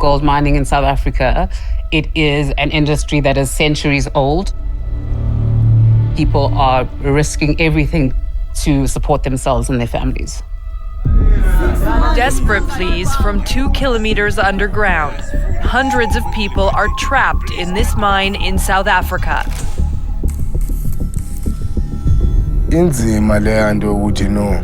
gold mining in South Africa, it is an industry that is centuries old. People are risking everything to support themselves and their families. Desperate pleas from 2 kilometers underground. Hundreds of people are trapped in this mine in South Africa. Inzima le nto ukuthi no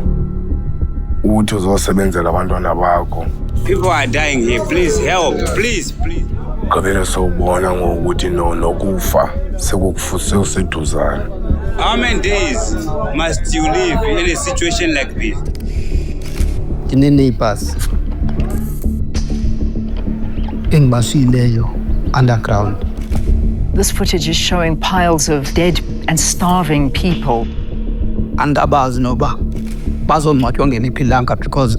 uthi uzosebenzela abantwana bakho. People are dying here. Please help. Please. Gqibele sowubona ngokuthi no nokufa sekufuse useduzana. How many days must you live in a situation like this? Neighbors engibashileyo underground. This footage is showing piles of dead and starving people. Andabazi noba bazongcwatywa ngeliphi ilanga because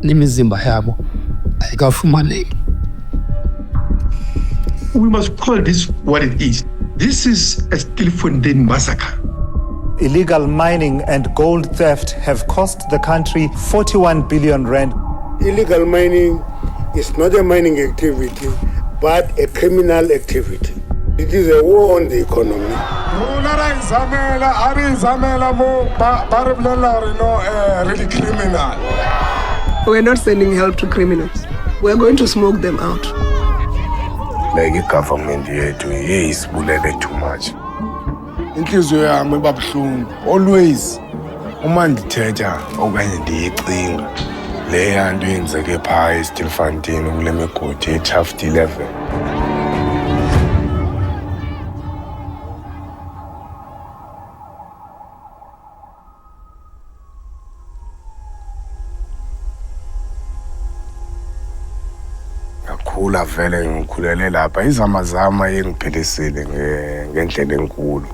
nimizimba yabo ayikafumaneki. We must call this what it is. This is a Stilfontein massacre. Illegal mining and gold theft have cost the country 41 billion rand. Illegal mining is not a mining activity, but a criminal activity. It is a war on the economy. Really criminal. We're not sending help to criminals. We're going to smoke them out. Like the government yethu isibulele too much. Inhliziyo yami ibabuhlungu always uma ndithetha okanye ndiyicinga le yanto yenzeke phaa eStilfontein kule migodi eShaft 11. Ngakhula vele ngikhulele lapha izamazama yengiphilisile ngendlela enkulu.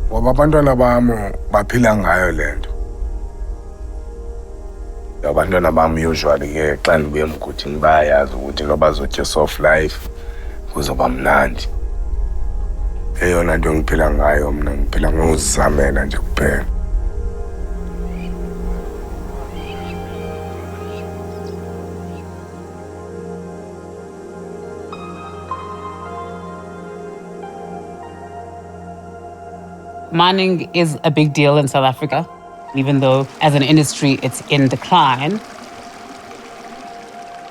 Ngoba abantwana bami baphila ngayo lento. Abantwana bami usually ke xa ndibuye emgodini bayayazi ukuthi noba bazotya soft life kuzoba mnandi. Eyona nto ngiphila ngayo mina ngiphila ngozizamela nje kuphela. Mining is a big deal in South Africa, even though as an industry it's in decline.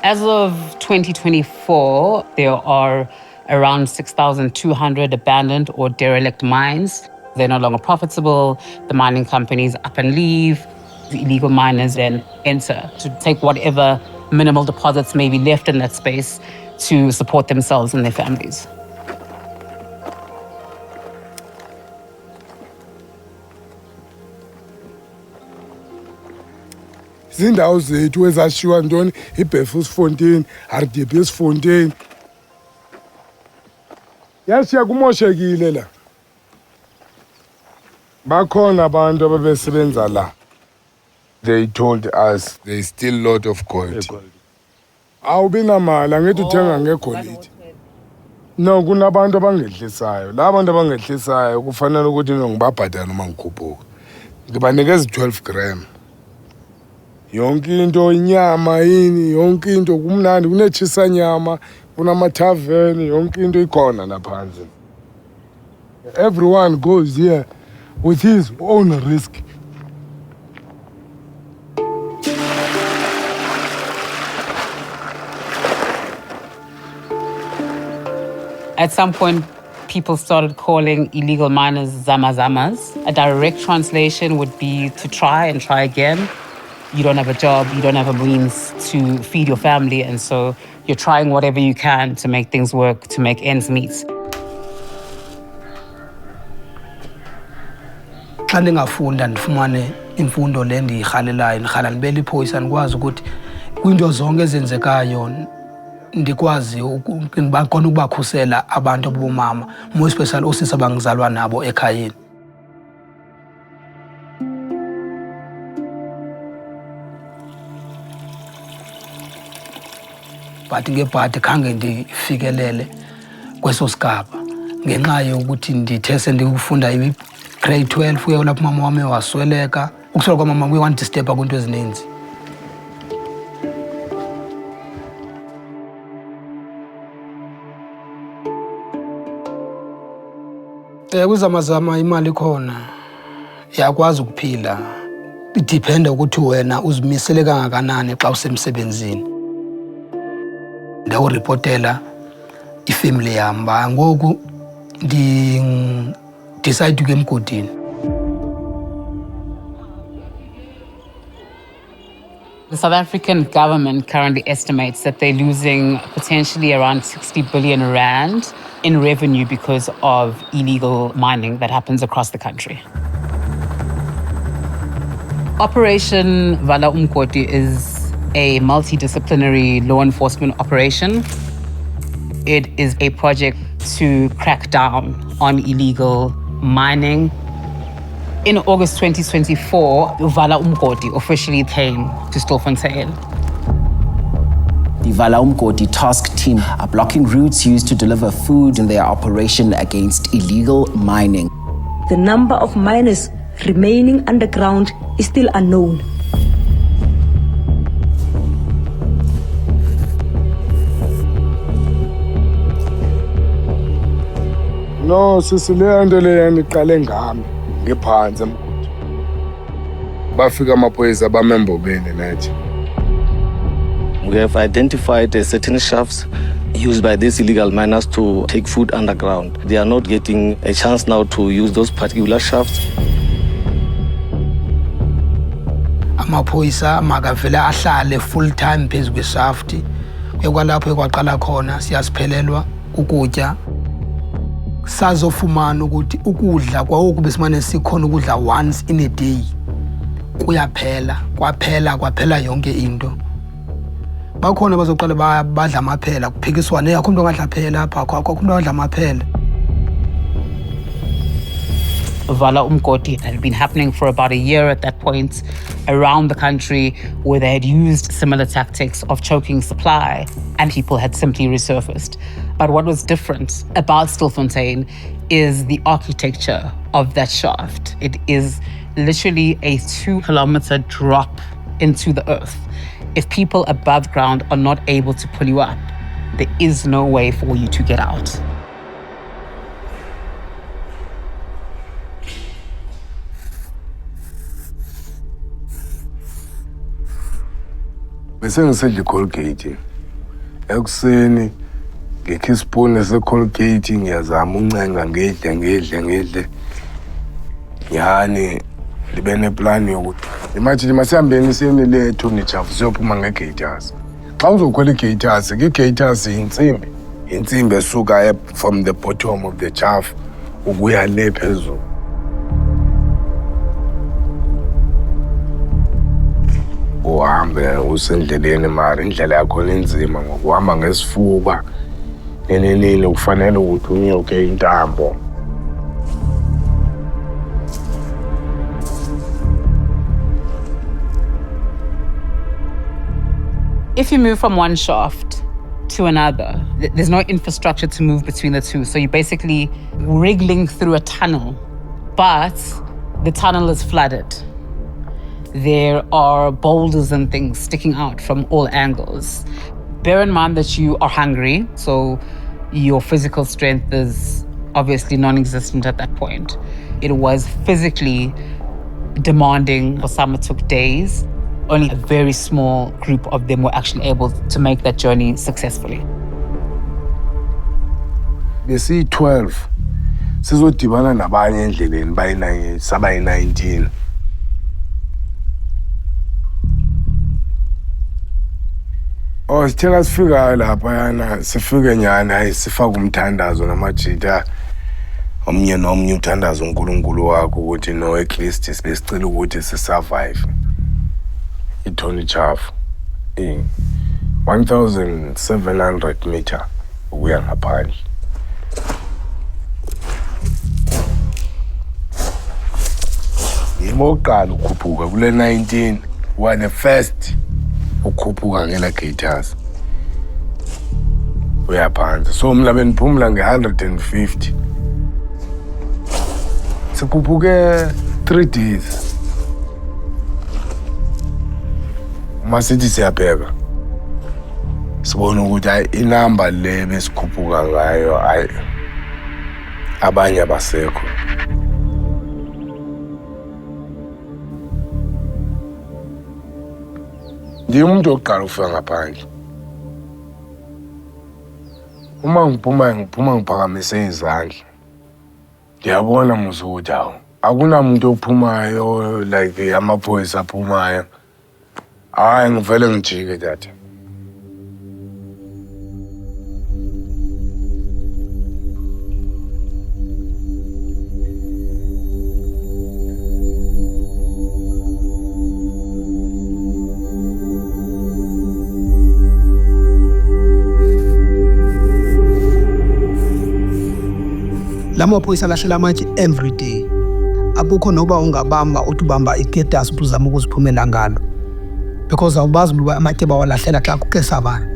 As of 2024, there are around 6,200 abandoned or derelict mines. They're no longer profitable. The mining companies up and leave. The illegal miners then enter to take whatever minimal deposits may be left in that space to support themselves and their families. Izindawo zethu ezashiwa ntoni iBefursfontein, Hartbeesfontein. Yashiya kumoshekile la. Bakhona abantu ababesebenza la. They told us there's still a lot of gold. Awubi namali angithi uthenga ngegolide. No, kunabantu abangehlisayo. La bantu abangehlisayo kufanele ukuthi ngibabhadala noma ngikhuphuka. Ngibanikeza 12 gram. Yonke into inyama yini yonke into kumnandi kunetshisa nyama kunamathaveni yonke into ikhona laphansi. Everyone goes here with his own risk. At some point, people started calling illegal miners zamazamas. A direct translation would be to try and try again. You don't have a job, you don't have a means to feed your family, and so you're trying whatever you can to make things work, to make ends meet. Xa ndingafunda ndifumane imfundo le ndiyirhalelayo ndirhala ndibele iphoyisa ndikwazi ukuthi kwiinto zonke ezenzekayo ndikwazi bakhona ukubakhusela abantu abomama, more especially oosisi abangizalwa nabo ekhayeni. But ngebhadi khange ndifikelele kweso sigaba ngenxa yokuthi ndithe sendifunda grade 12 uyolapho mama wami wasweleka ukusola kwamama kuyawandisturba kwinto ezininzi. Kuzamazama imali ikhona, yakwazi ukuphila. Idepende ukuthi wena uzimisele kangakanani xa usemsebenzini. Ndawuripotela ifamily yam ba ngoku decide ukuya emgodini. The South African government currently estimates that they're losing potentially around 60 billion rand in revenue because of illegal mining that happens across the country. Operation Vala Umkoti is a multidisciplinary law enforcement operation. It is a project to crack down on illegal mining. In August 2024, Vala Umkoti officially came to Stilfontein. The Vala Umkoti task team are blocking routes used to deliver food in their operation against illegal mining. The number of miners remaining underground is still unknown. No, sisileyo nto leyo iqale ngami ngephansi emgodi. Bafika amaphoyisa bamembobeni nathi. We have identified certain shafts used by these illegal miners to take food underground. They are not getting a chance now to use those particular shafts. Amaphoyisa makavele ahlale full time phezu kwesafti. Kwalapho ekwaqala khona siyasiphelelwa ukutya. Sazofumana ukuthi ukudla kwawoku besimane sikhona ukudla once in a day. Kuyaphela, kwaphela yonke into. Bakhona bazoqala badla amaphela kuphikiswane yakho umuntu ongadla phela apha kwakho umuntu ongadla amaphela. Vala Umkoti had been happening for about a year at that point around the country, where they had used similar tactics of choking supply and people had simply resurfaced. But what was different about Stilfontein is the architecture of that shaft. It is literally a 2-kilometer drop into the earth. If people above ground are not able to pull you up, there is no way for you to get out. Bese ngisedla Colgate. Ekuseni ngikhe isipuni se-Colgate ngiyazama uncenga ngedle. Yani libe neplani yokuthi imagine masihambeni siyeni lethu nijavu siyophuma nge-gators. Xa uzokhwela i-gators, i-gators insimbi esuka from the bottom of the chaff ukuya le phezulu. Uhambe usendleleni mara indlela yakhona inzima ngokuhamba ngesifuba nenenini kufanele ukuthi unyuke intambo. If you move from one shaft to another, there's no infrastructure to move between the two. So you're basically wriggling through a tunnel, but the tunnel is flooded. There are boulders and things sticking out from all angles. Bear in mind that you are hungry, so your physical strength is obviously non-existent at that point. It was physically demanding. For some, it took days. Only a very small group of them were actually able to make that journey successfully. Besi-12 sizodibana nabanye endleleni sabayi-19. Sithe sifika lapha sifike nyana hayi sifaka umthandazo namajita omnye nomnye uthandazo uNkulunkulu wakho ukuthi no at least sibesicela ukuthi sisurvive. Ithoni chafu 1700 meter ukuya ngaphandle. Yimo uqala ukhuphuka kule 19 one first ukhuphuka ngela gators uyaphansi, so mina beniphumula nge150 sikhuphuke 3 days masithi siyabheka sibona ukuthi hayi inamba le besikhuphuka ngayo hayi abanye abasekho. Ngimuntu oqala ufika ngaphandle. Uma ngiphuma ngiphakamise izandla. Ngiyabona musu ukuthi hawo akunamuntu ophumayo like amaphoyisa aphumayo. Hayi ngivele ngijike tata. Lamaphoyisa lashela amatshe every day. Abukho noba ungabamba uthi ubamba igedasi uzama ukuziphumela ngalo. Because awubazi ukuba amatshe bawalahlela xa kuke savana.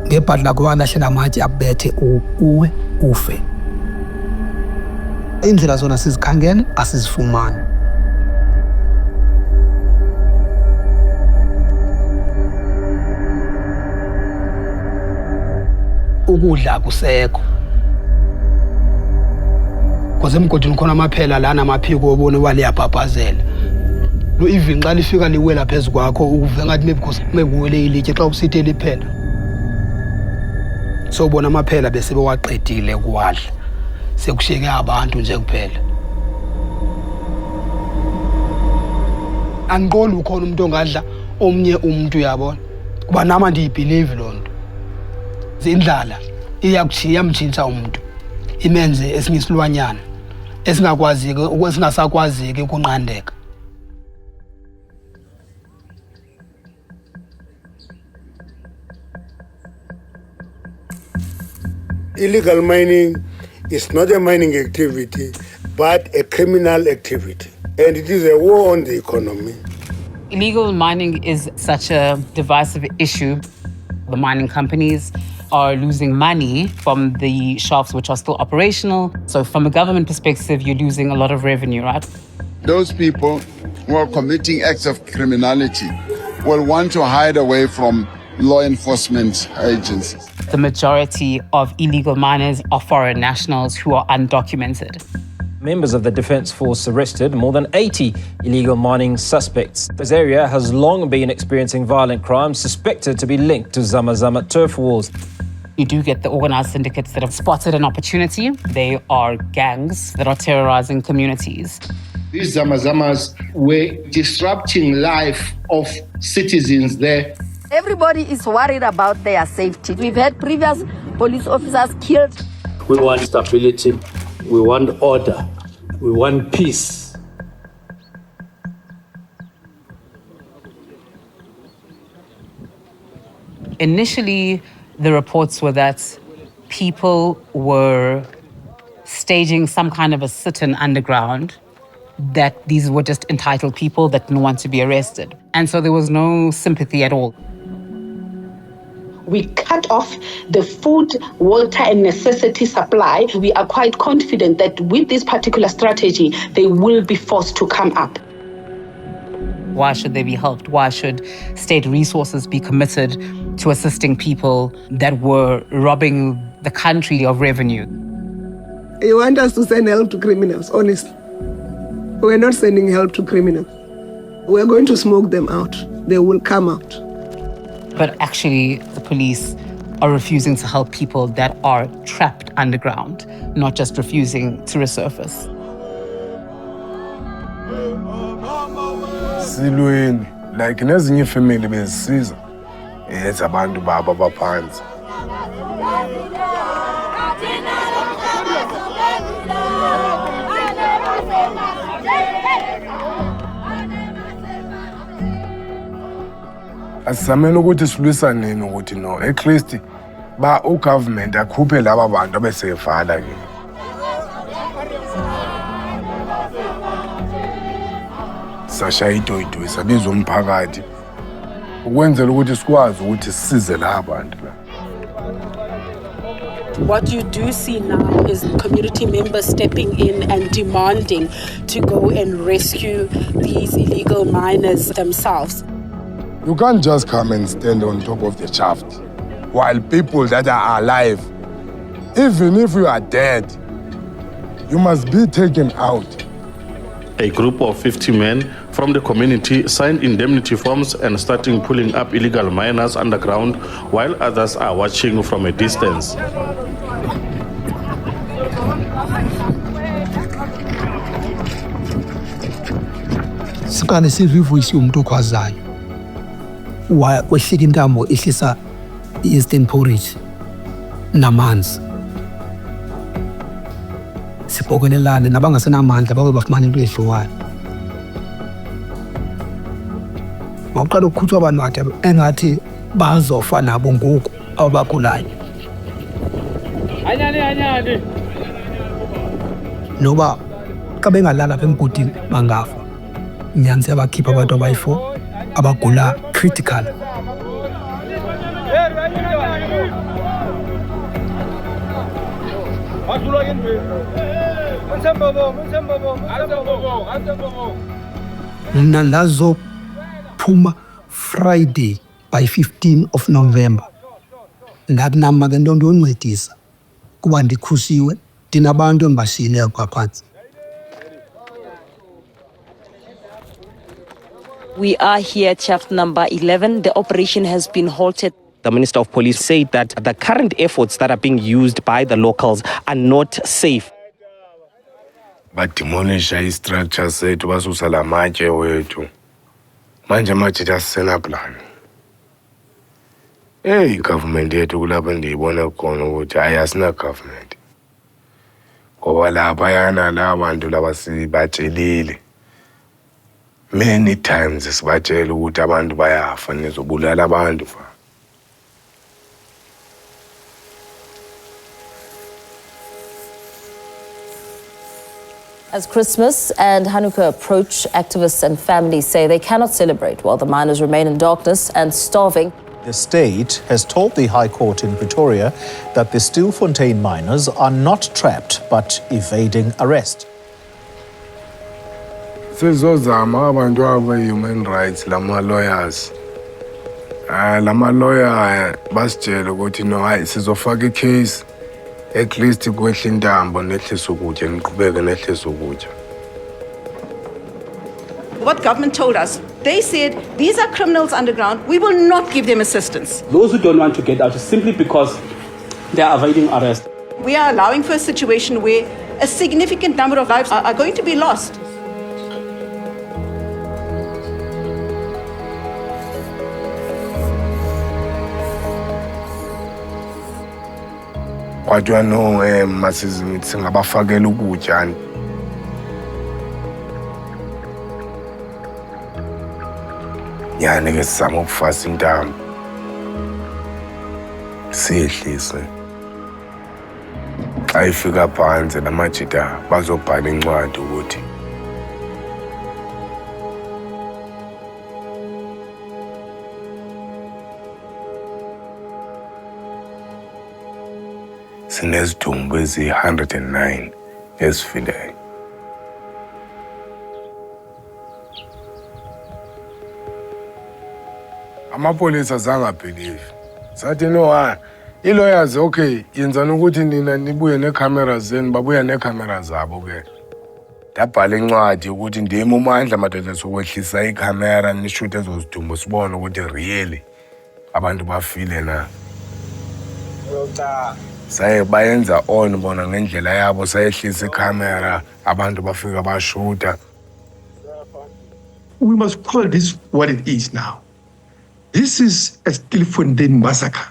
Ngebhadla kubalahlela amatshe abethe uwe ufe. Indlela zona sizikhangele asizifumani. Ukudla kusekho. Because emgodini khona amaphela lana amaphiko obone waliyabhabhazela. No even xa lifika liwela phezu kwakho uve ngathi because mekuwele ilitye xa usithe liphela. So ubona amaphela bese bewaqedile ukwadla. Sekushiyeke abantu nje kuphela. Angiqondi ukhona umuntu ongadla omnye umuntu uyabona. Kuba nama ndiyibelieve lonto. Zindlala iyakuchiya mjinsa umuntu. Imenze esinye isilwanyana esingakwaziki ukwesingasakwaziki ukunqandeka. Illegal mining is not a mining activity, but a criminal activity. And it is a war on the economy. Illegal mining is such a divisive issue. The mining companies are losing money from the shafts which are still operational. So from a government perspective, you're losing a lot of revenue, right? Those people who are committing acts of criminality will want to hide away from law enforcement agencies. The majority of illegal miners are foreign nationals who are undocumented. Members of the Defence Force arrested more than 80 illegal mining suspects. This area has long been experiencing violent crimes suspected to be linked to Zama turf wars. You do get the organised syndicates that have spotted an opportunity. They are gangs that are terrorising communities. These Zamazamas were disrupting life of citizens there. Everybody is worried about their safety. We've had previous police officers killed. We want stability. We want order. We want peace. Initially, the reports were that people were staging some kind of a sit-in underground, that these were just entitled people that didn't want to be arrested. And so there was no sympathy at all. We cut off the food, water, and necessity supply. We are quite confident that with this particular strategy, they will be forced to come up. Why should they be helped? Why should state resources be committed to assisting people that were robbing the country of revenue? You want us to send help to criminals, honestly. We're not sending help to criminals. We're going to smoke them out. They will come out. But actually, the police are refusing to help people that are trapped underground, not just refusing to resurface. Silweni, like nezinye family bezisiza, it's abantu baba baphansi. Asamele ukuthi silwisaneni ukuthi no at least ba ugovernment akhuphe laba bantu abesevala ke. Sashaya idoyido isabizwa umphakathi ukwenzela ukuthi sikwazi ukuthi sisize laba bantu la. What you do see now is community members stepping in and demanding to go and rescue these illegal miners themselves. You can't just come and stand on top of the shaft while people that are alive, even if you are dead, you must be taken out. A group of 50 men from the community signed indemnity forms and starting pulling up illegal miners underground while others are watching from a distance. Sikane sivivuisi umuntu okhwazayo wehlika intambo ihlisa i-eastern porridge namanzi sibhokelelane nabangasenamandla babe bafumana into edliwayo. Mawuqala ukukhutshwa abantu kade engathi bazofa nabo ngoku abagulayo. Anyani noba xa bengalala apha emgodini bangafa. Nyanzi abakhipha abantu abayi-4 abagula critical. Mna ndazophuma Friday by 15 of November. Ndathi nama ke nto ndiyoncedisa kuba ndikhusiwe ndinabantu endibashiyileyo kwaphantsi. We are here at shaft number 11. The operation has been halted. The Minister of Police said that the current efforts that are being used by the locals are not safe. Bademolisha i-structure sethu basusa la matye wethu. Manje amatye asisena plan. Government yethu kulapho ndiyibona khona ukuthi ayasina government. Ngoba lapha yana la bantu laba sibatshelile. Many times sibatshela ukuthi abantu bayafa nizobulala abantu fa. As Christmas and Hanukkah approach, activists and families say they cannot celebrate while the miners remain in darkness and starving. The state has told the High Court in Pretoria that the Stilfontein miners are not trapped but evading arrest. Sizozama abantu abe-human rights lama lawyers. Lama lawyer basitshela ukuthi no hayi sizofaka i-case at least kwehle intambo nehlise ukutya niqhubeke nehlise ukutya. What government told us, they said these are criminals underground, we will not give them assistance. Those who don't want to get out is simply because they are avoiding arrest. We are allowing for a situation where a significant number of lives are going to be lost. Kodwa no masizimithi singabafakela ukutya. Yani ke sizama ukufasa intambo. Siyehlise. Xa ifika phansi namajita bazobhala incwadi ukuthi sinezidumbu ezi-109 ezifileyo. Amapolisa azangabhelieve. Sathi no i-lawyers okay yenzani ukuthi nina nibuye nee-cameras zenu babuya nee-cameras zabo ke. Ndabhala incwadi ukuthi ndimi umandla madoda sokwehlisa ikhamera nishute ezo zidumbu sibone ukuthi really abantu bafile na. Saye bayenza on bona ngendlela yabo sayehlisa ikhamera abantu bafika bashuta. We must call this what it is now. This is a Stilfontein massacre.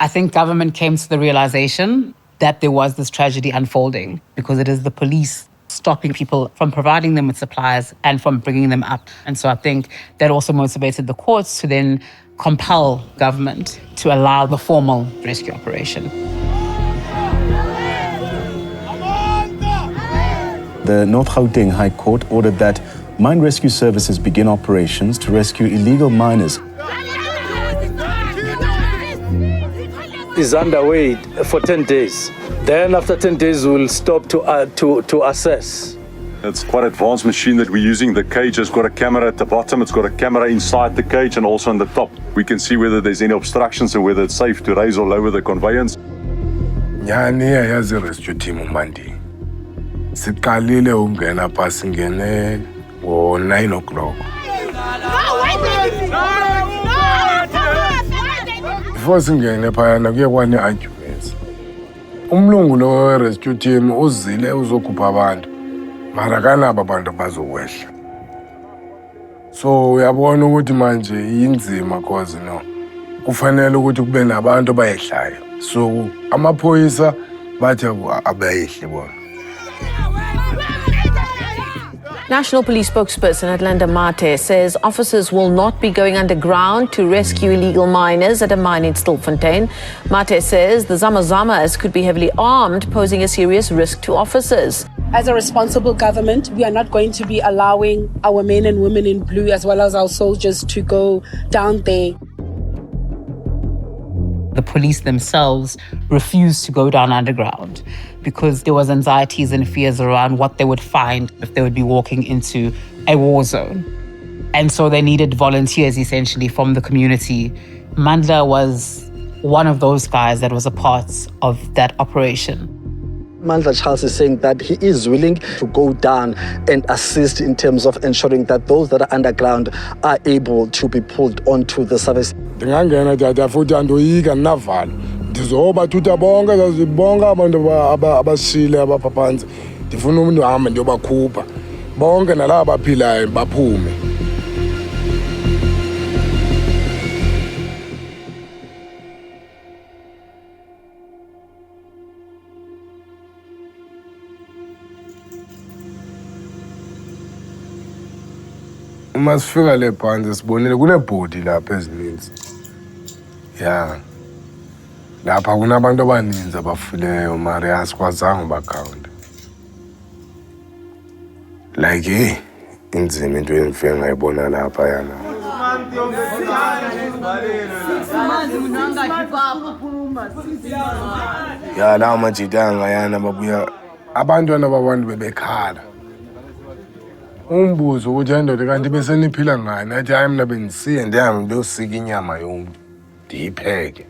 I think government came to the realization that there was this tragedy unfolding because it is the police stopping people from providing them with supplies and from bringing them up. And so I think that also motivated the courts to then compel government to allow the formal rescue operation. the North Gauteng High Court ordered that mine rescue services begin operations to rescue illegal miners. Is underway for 10 days. Then after 10 days, we'll stop to assess. It's quite an advanced machine that we're using. The cage has got a camera at the bottom. It's got a camera inside the cage and also on the top. We can see whether there's any obstructions or whether it's safe to raise or lower the conveyance. Nyani yazi rescue team umandi. Siqalile ungena pasi ngene ngo 9 o'clock. Before singene phayana kuye kwane arguments. Umlungu lo rescue team uzile uzokhupha abantu. Mara kanabo abantu bazokwehla. So uyabona ukuthi manje inzima cause no. Kufanele ukuthi kube nabantu bayehlayo. So amaphoyisa bathi abayehli bona. National Police spokesperson Atlanta Mate says officers will not be going underground to rescue illegal miners at a mine in Stilfontein. Mate says the Zamazamas could be heavily armed, posing a serious risk to officers. As a responsible government, we are not going to be allowing our men and women in blue as well as our soldiers to go down there. The police themselves refused to go down underground because there was anxieties and fears around what they would find if they would be walking into a war zone. And so they needed volunteers essentially from the community. Mandla was one of those guys that was a part of that operation. Mandla Charles is saying that he is willing to go down and assist in terms of ensuring that those that are underground are able to be pulled onto the service. Ndingangena tata futhi andoyika navala. Ndizobathuta bonke zazibonke abantu abashile abaphansi. Ndifuna umuntu ahamba ndiyobakhupha. Bonke nalabo abaphilayo baphume. Masifika le phansi sibonile kunebhodi lapha ezininzi. Yeah. Lapha kunabantu abaninzi abafileyo mara asikwazanga ubakhawunta. Like inzima into engifike ngayibona lapha yana. Ya la majidanga yana babuya abantwana babantu bebekhala. Umbuzo ukuthi andoda kanti bese niphila ngani athi hayi mina bengisiye ndihambe ndiyosika inyama yomuntu ndiyipheke.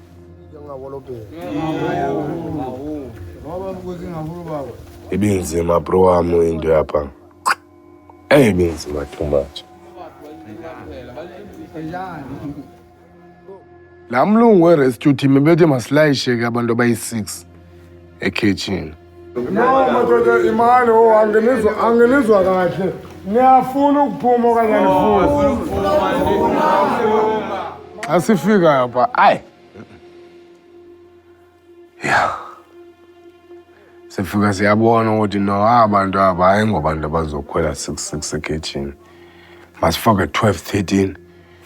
Ibinzima bro wami into yapha. Ibinzima too much. La mlungu we-rescue team bethe masilayisheke abantu abayi-6 ekitchen. No madoda imani angenizwa kahle. Niyafuna ukuphuma okanye anifuni? Asifika lapha ayi. Yeah. Sifika siyabona ukuthi no abantu aba hayi ngobantu abazokhwela 6 ekitchen. Masifake 12, 13,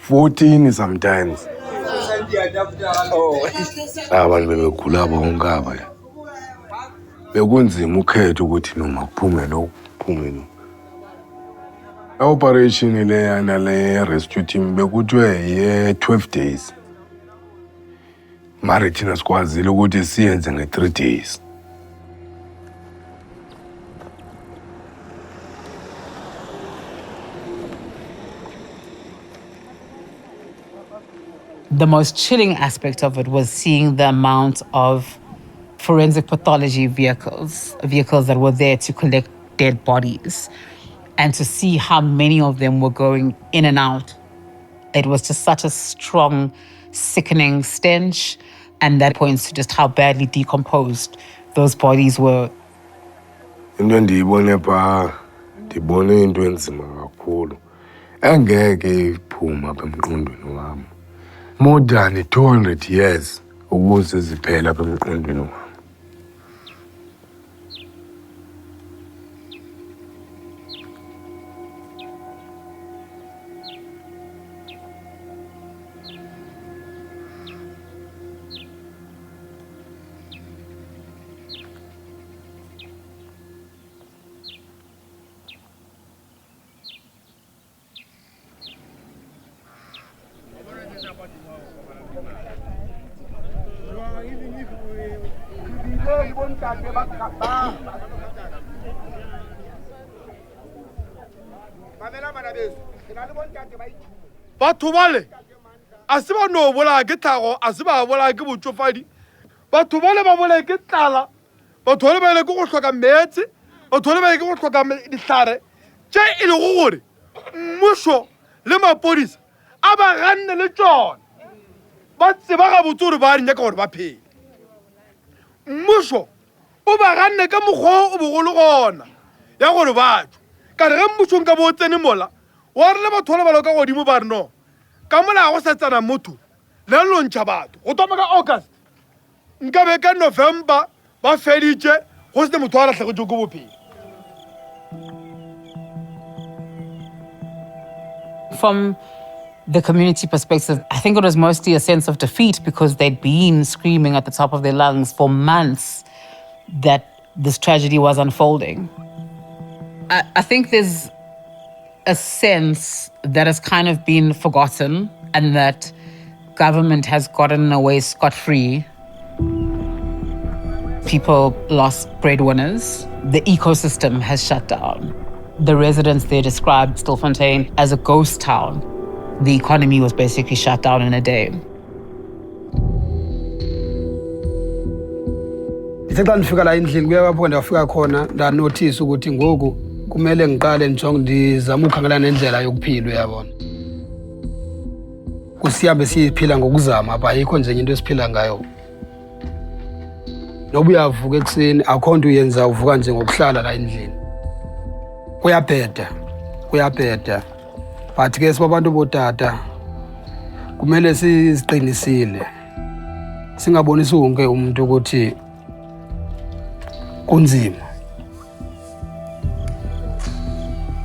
14 sometimes. Abantu bebegula bonke aba. Bekunzima ukhetha ukuthi noma kuphume lo kuphume lo. Operation le yana le rescue team bekuthiwe ye 12 days. Mara thina sikwazile ukuthi siyenze nge3 days. The most chilling aspect of it was seeing the amount of forensic pathology vehicles that were there to collect dead bodies, and to see how many of them were going in and out. It was just such a strong, sickening stench, and that points to just how badly decomposed those bodies were. Into ndiyibone pha ndibone into enzima kakhulu engeke iphuma apha emqondweni wami. More than 200 years ukuze ziphela apha emqondweni wami. batho bale a se ba no bola ke thago a se ba bola ke botsofadi batho bale ba bola ke tlala batho bale ba ile ke go hloka metsi batho bale ba ile ke go hloka dihlare tše e le go gore mmušo le mapodisa a ba ganne le tsona ba tseba gabotse gore ba nyaka gore ba phele mmušo o ba ganne ka mokgwa o bogolo gona ya gore batho ka re ge mmušo nka bo tsene mola wa re le batho ba le balo ka godimo ba re no ka mola go sa tsena motho le lontšha batho go thoma ka august nka be ka november ba feditše go sene motho a latlhegetse ko bophelo. From the community perspective, I think it was mostly a sense of defeat because they'd been screaming at the top of their lungs for months that this tragedy was unfolding. I think there's a sense that has kind of been forgotten and that government has gotten away scot-free. People lost breadwinners. The ecosystem has shut down. The residents there described Stilfontein as a ghost town. The economy was basically shut down in a day. Xa ndifika la endlini kuyapho ndafika khona ndanotice ukuthi ngoku kumele ngiqale ndizama ukukhangelana nendlela yokuphila uyabona. Kusihambe siphila ngokuzama apha ayikho nje into esiphila ngayo. Noba uyavuka ekuseni akho nto uyenza uvuka nje ngokuhlala la endlini. Kuyabheda. But ke sibabantu botata kumele siziqinisile. Singabonisi wonke umuntu ukuthi kunzima.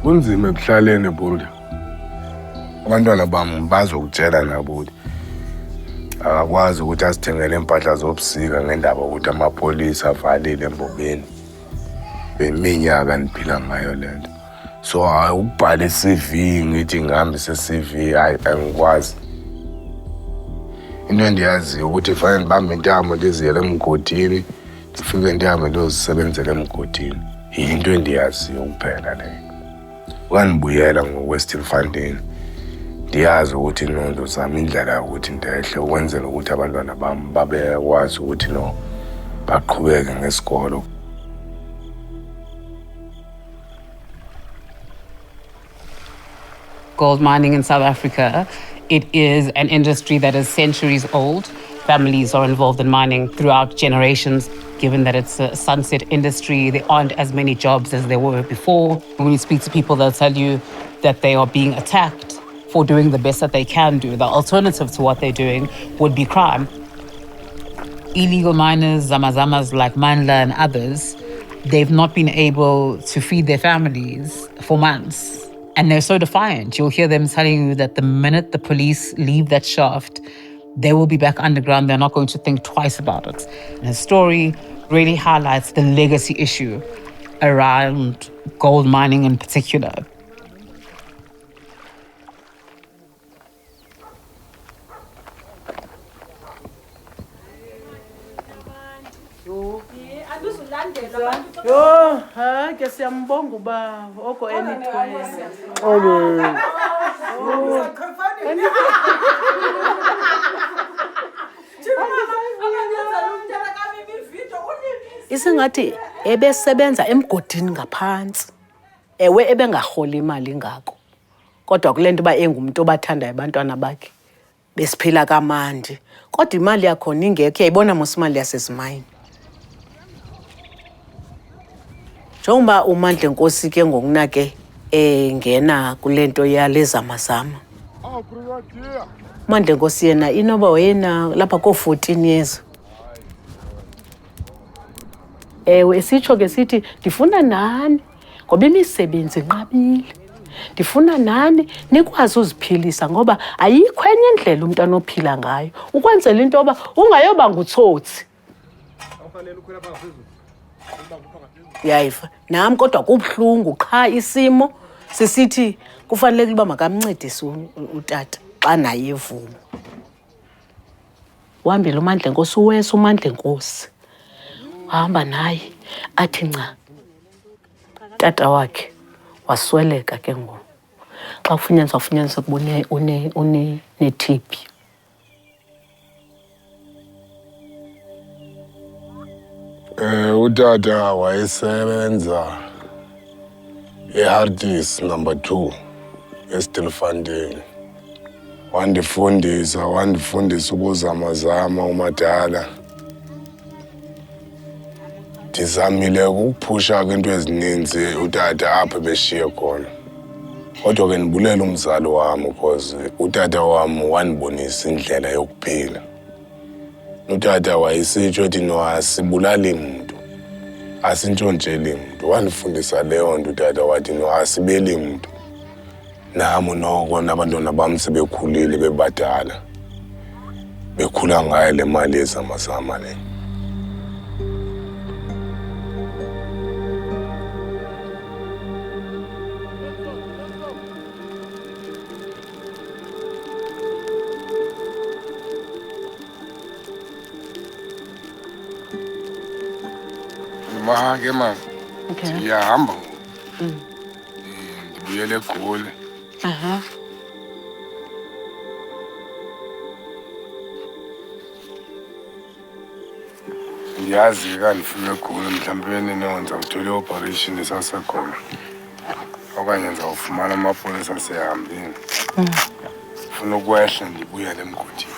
Kunzima ekuhlaleni bodi. Abantwana bami bazokutshela nabo ukuthi akakwazi ukuthi asithengele impahla zobusika ngendaba ukuthi amapolisa avalile embobeni. Beminyaka niphila ngayo lento. So ukubhala iCV ngithi ngihambe seCV angikwazi. Into endiyaziyo ukuthi fanele ngibambe intamo ndiziyele emgodini ndifike ndihambe ndozisebenzela emgodini. Yinto endiyaziyo kuphela leyo. Ukandibuyela ngokwestilfontein ndiyazi ukuthi inondo zami indlela yokuthi ndehle ukwenzela ukuthi abantwana bami babekwazi ukuthi no baqhubeke ngesikolo. Gold mining in South Africa, it is an industry that is centuries old. Families are involved in mining throughout generations. Given that it's a sunset industry, there aren't as many jobs as there were before. When you speak to people, they'll tell you that they are being attacked for doing the best that they can do. The alternative to what they're doing would be crime. Illegal miners, zamazamas like Mandla and others, they've not been able to feed their families for months. And they're so defiant. You'll hear them telling you that the minute the police leave that shaft, they will be back underground. They're not going to think twice about it. And the story really highlights the legacy issue around gold mining in particular. Yo, ha ke siyambonga uba oko anytime. Isingathi ebesebenza emgodini ngaphansi. Ewe ebengarhola imali ngako. Kodwa kulento ba engumuntu obathandayo abantwana bakhe. Besiphila kamandi. Kodwa imali yakho ingekho yayibona mosimali yasezimayini. Njengoba uMandla Nkosi ke ngokunake ngena kulento yalezamazama. Mandla Nkosi yena inoba wena lapha ko14 years. Ewe sitsho ke sithi ndifuna nani ngoba imisebenzi inqabile. Ndifuna nani nikwazi uziphilisa ngoba ayikho enye indlela umuntu anophila ngayo. Ukwenzela into yoba ungayoba ngutsotsi. Yayifa nami kodwa kubhlungu qha isimo sisithi kufanele uba makamncedise utata xa naye evumo. Uhambile uMandla Nkosi uwesa uMandla Nkosi. wahamba naye athi nca tata wakhe wasweleka ke ngoku xa ufunyaniswa ukuba une-TB. Utata wayesebenza eHardis number 2 eStilfontein. Wandifundisa ukuzamazama umadala. Ndizamile ukuphusha ke into ezininzi utata apho beshiye khona. Kodwa ke ndibulela umzali wami because utata wami wandibonisa indlela yokuphila. Utata wayesitsho ethi no asibulali muntu, asintshontsheli muntu. Wandifundisa leyo nto utata wathi no asibeli muntu. Nami noko nabantwana bami sebekhulile bebadala. Bekhula ngayo le mali yezamazama le. Mahake man. Okay. Siyahamba. Ndibuyele eGoli. Ndiyazi ka ndifike eGoli mhlawumbe nonza ngithole operation esasekhona. Okanye ndizawufumana amapolisa asehambile. Ufuna ukwehla ndibuyele emgodini.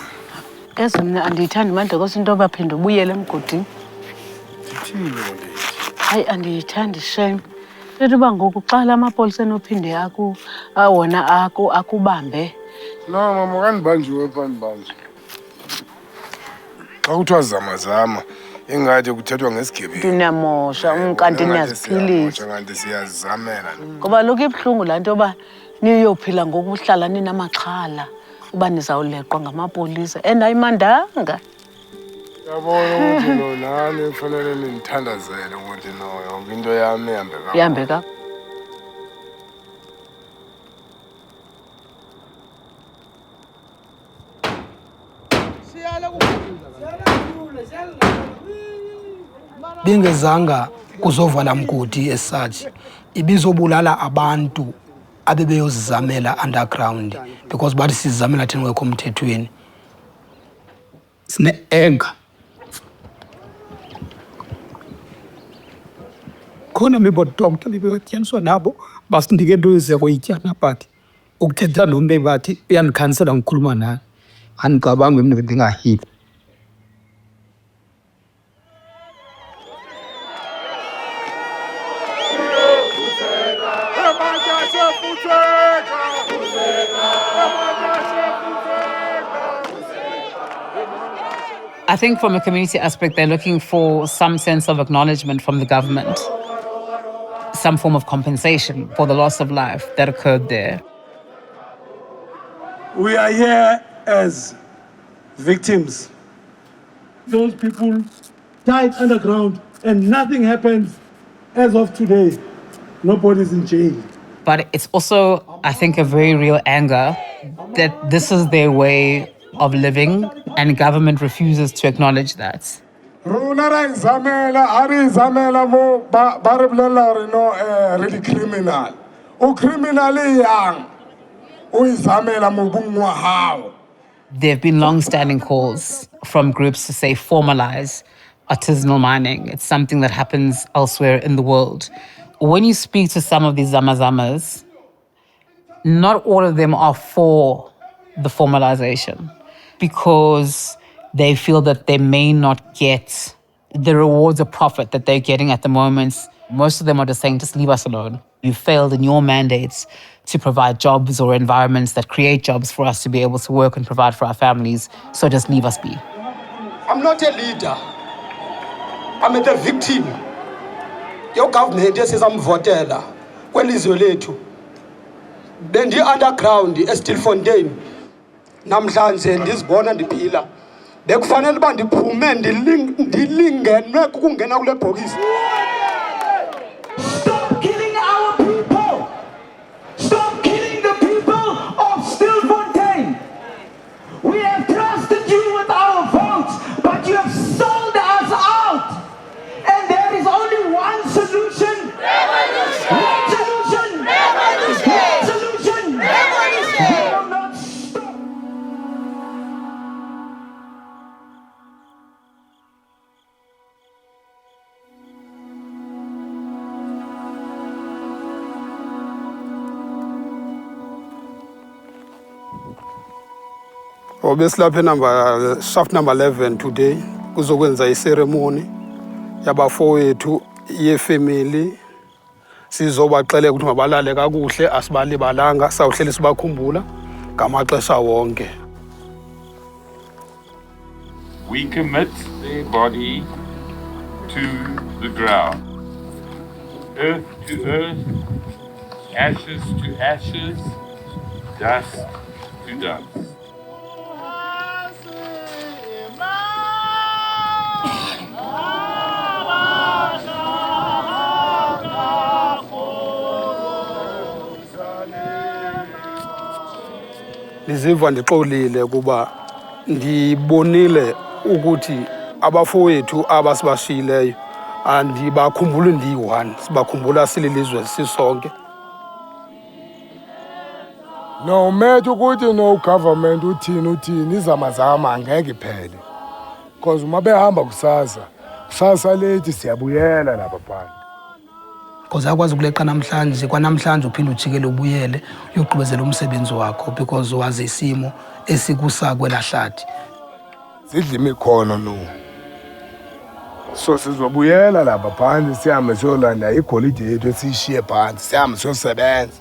Eze mna andiyithandi manje kose into baphinde ubuyele emgodini. Hayi andiyithandi shame. Lethu uba ngoku xa la mapolisa enophinde wona akubambe. No mama kandibanjiwe phandibanje. Xa kuthiwa zamazama ingathi kuthethwa ngesigebengu. Ndinamosha kanti niyaziphilisa. Kanti siyazizamela. Ngoba lokhu ibuhlungu laa nto yoba niyophila ngokuhlala ninamaxhala uba nizawuleqwa ngamapolisa and ayimandanga. Yabona ukuthi no nani kufanele nindithandazele ukuthi no yonke into yami ihambe kakuhle. Bengezanga kuzovala mgodi esathi ibizobulala abantu abebeyozizamela underground because bathi sizamela thina ngekho umthethweni. Sine-anger. Khona mibodoktha bebetyaniswa nabo basindike into eziyakoyityana but ukuthetha nomntu bathi uyandikhansela ngikhuluma naye andicabangi mna ndingahili. I think from a community aspect, they're looking for some sense of acknowledgement from the government, some form of compensation for the loss of life that occurred there. We are here as victims. Those people died underground and nothing happens as of today. Nobody's in jail. But it's also, I think, a very real anger that this is their way of living and government refuses to acknowledge that. Really criminal. Criminally young. There have been long-standing calls from groups to say formalize artisanal mining. It's something that happens elsewhere in the world. When you speak to some of these zamazamas, not all of them are for the formalization because they feel that they may not get the rewards of profit that they're getting at the moment. Most of them are just saying, just leave us alone. You failed in your mandates to provide jobs or environments that create jobs for us to be able to work and provide for our families. So just leave us be. I'm not a leader. I'm the victim. Your government says I'm voted. Kwelizwe lethu. Bendi underground eStilfontein. Namhlanje ndizibona ndiphila. Bekufanele uba ndiphume ndilingenwe kukungena kule bhokisi. Stop killing our people. Stop killing the people of Stilfontein. We have trusted you with our votes, but you have sold us out. Obesilapha number shaft number 11 today kuzokwenza iceremony yabafowethu yefamily sizobaxelela ukuthi mabalale kakuhle asibalibalanga sawuhleli sibakhumbula ngamaxesha wonke. We commit their body to the ground, earth to earth, ashes to ashes, dust to dust. Ndiziva ndixolile kuba ndibonile ukuthi abafowethu abasibashiyileyo andibakhumbuli ndiyi-one, sibakhumbula sililizwe sisonke. No matter ukuthi no government uthini izamazama angeke iphele. Because uma behamba kusasa lethi siyabuyela lapha phandle. Because akwazi ukuleqa namhlanje kwanamhlanje uphinde ujikele ubuyele uyogqibezela umsebenzi wakho because wazi isimo esikusa kwelahlathi. Sidla imikhono no. So sizobuyela lapha phandle sihambe siyolanda igolide yethu esishiye phansi sihambe siyosebenza.